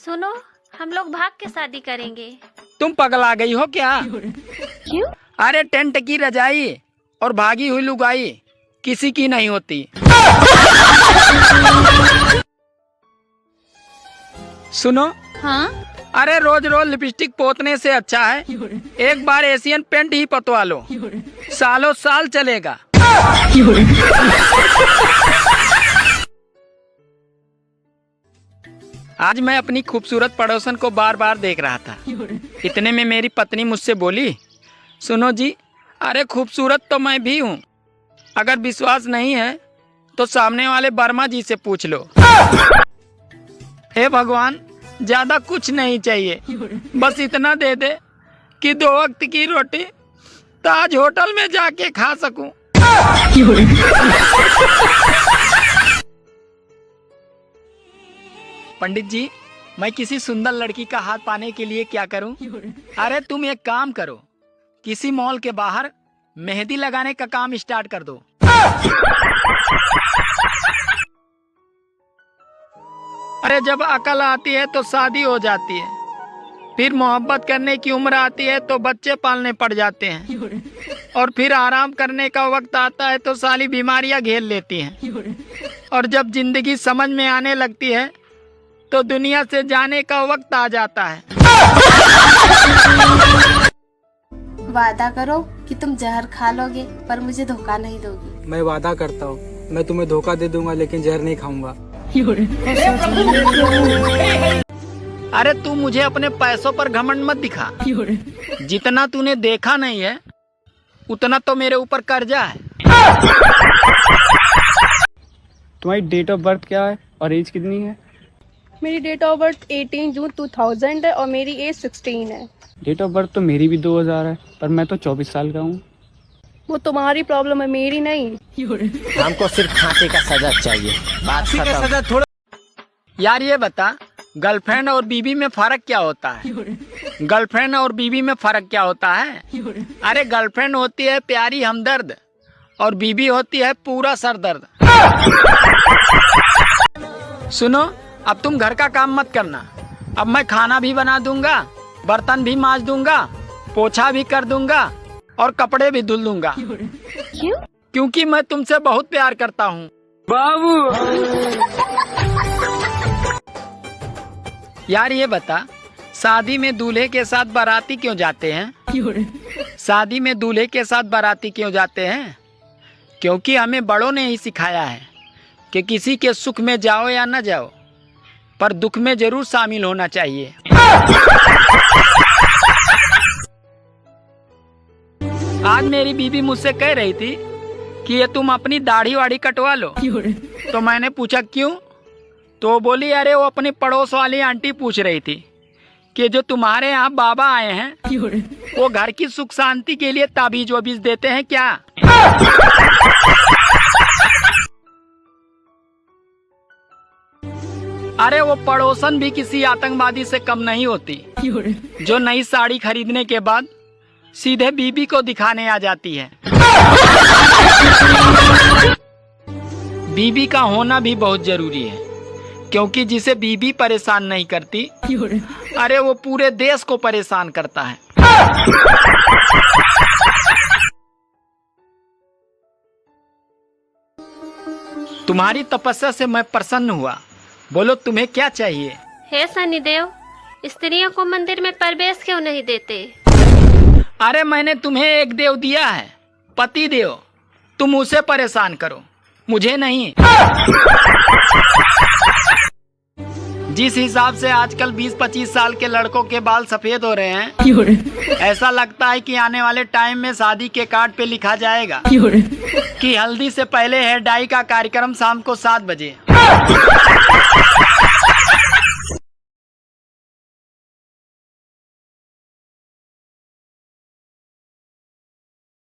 सुनो, हम लोग भाग के शादी करेंगे। तुम पगला गई हो क्या? क्यों? अरे टेंट की रजाई और भागी हुई लुगाई किसी की नहीं होती। सुनो। हाँ? अरे रोज रोज लिपस्टिक पोतने से अच्छा है एक बार एशियन पेंट ही पतवा लो, सालों साल चलेगा। आज मैं अपनी खूबसूरत पड़ोसन को बार बार देख रहा था। इतने में मेरी पत्नी मुझसे बोली, सुनो जी, अरे खूबसूरत तो मैं भी हूँ, अगर विश्वास नहीं है तो सामने वाले वर्मा जी से पूछ लो। हे भगवान, ज्यादा कुछ नहीं चाहिए, बस इतना दे दे कि 2 वक्त की रोटी ताज होटल में जाके खा सकूं। पंडित जी, मैं किसी सुंदर लड़की का हाथ पाने के लिए क्या करूं? अरे तुम एक काम करो, किसी मॉल के बाहर मेहंदी लगाने का काम स्टार्ट कर दो। अरे जब अकल आती है तो शादी हो जाती है, फिर मोहब्बत करने की उम्र आती है तो बच्चे पालने पड़ जाते हैं, और फिर आराम करने का वक्त आता है तो सारी बीमारियां घेर लेती हैं, और जब जिंदगी समझ में आने लगती है तो दुनिया से जाने का वक्त आ जाता है। वादा करो कि तुम जहर खा लोगे पर मुझे धोखा नहीं दोगी। मैं वादा करता हूँ, मैं तुम्हें धोखा दे दूंगा लेकिन जहर नहीं खाऊंगा। अरे तू मुझे अपने पैसों पर घमंड मत दिखा, जितना तूने देखा नहीं है उतना तो मेरे ऊपर कर्जा है। तुम्हारी डेट ऑफ बर्थ क्या है और एज कितनी है? मेरी डेट ऑफ बर्थ 18 जून 2000 है और मेरी एज 16 है। डेट ऑफ बर्थ तो मेरी भी 2000 है, पर मैं तो 24 साल का हूँ। वो तुम्हारी प्रॉब्लम है, मेरी नहीं। हमको सिर्फ फांसी का सजा चाहिए, बात खत्म। यार ये बता, गर्लफ्रेंड और बीवी में फर्क क्या होता है? गर्लफ्रेंड और बीवी में फर्क क्या होता है? अरे गर्लफ्रेंड होती है प्यारी हमदर्द और बीवी होती है पूरा सरदर्द। सुनो, अब तुम घर का काम मत करना, अब मैं खाना भी बना दूंगा, बर्तन भी मांज दूंगा, पोछा भी कर दूंगा और कपड़े भी धुल दूंगा। क्यों? क्योंकि मैं तुमसे बहुत प्यार करता हूँ बाबू। यार ये बता, शादी में दूल्हे के साथ बाराती क्यों जाते हैं? शादी में दूल्हे के साथ बाराती क्यों जाते हैं? क्योंकि हमें बड़ों ने ही सिखाया है कि किसी के सुख में जाओ या न जाओ, पर दुख में जरूर शामिल होना चाहिए। आज मेरी बीबी मुझसे कह रही थी कि ये तुम अपनी दाढ़ी वाड़ी कटवा लो, तो मैंने पूछा क्यों? तो बोली, अरे वो अपनी पड़ोस वाली आंटी पूछ रही थी कि जो तुम्हारे यहाँ बाबा आए हैं वो घर की सुख शांति के लिए ताबीज वबीज देते हैं क्या? अरे वो पड़ोसन भी किसी आतंकवादी से कम नहीं होती, जो नई साड़ी खरीदने के बाद सीधे बीबी को दिखाने आ जाती है। बीबी का होना भी बहुत जरूरी है, क्योंकि जिसे बीबी परेशान नहीं करती, अरे वो पूरे देश को परेशान करता है। तुम्हारी तपस्या से मैं प्रसन्न हुआ, बोलो तुम्हें क्या चाहिए? हे शनिदेव, स्त्रियों को मंदिर में प्रवेश क्यों नहीं देते? अरे मैंने तुम्हें एक देव दिया है, पति देव, तुम उसे परेशान करो, मुझे नहीं। जिस हिसाब से आजकल 20-25 साल के लड़कों के बाल सफेद हो रहे हैं, ऐसा लगता है कि आने वाले टाइम में शादी के कार्ड पे लिखा जाएगा कि हल्दी से पहले हेयर डाई का कार्यक्रम शाम को 7 बजे।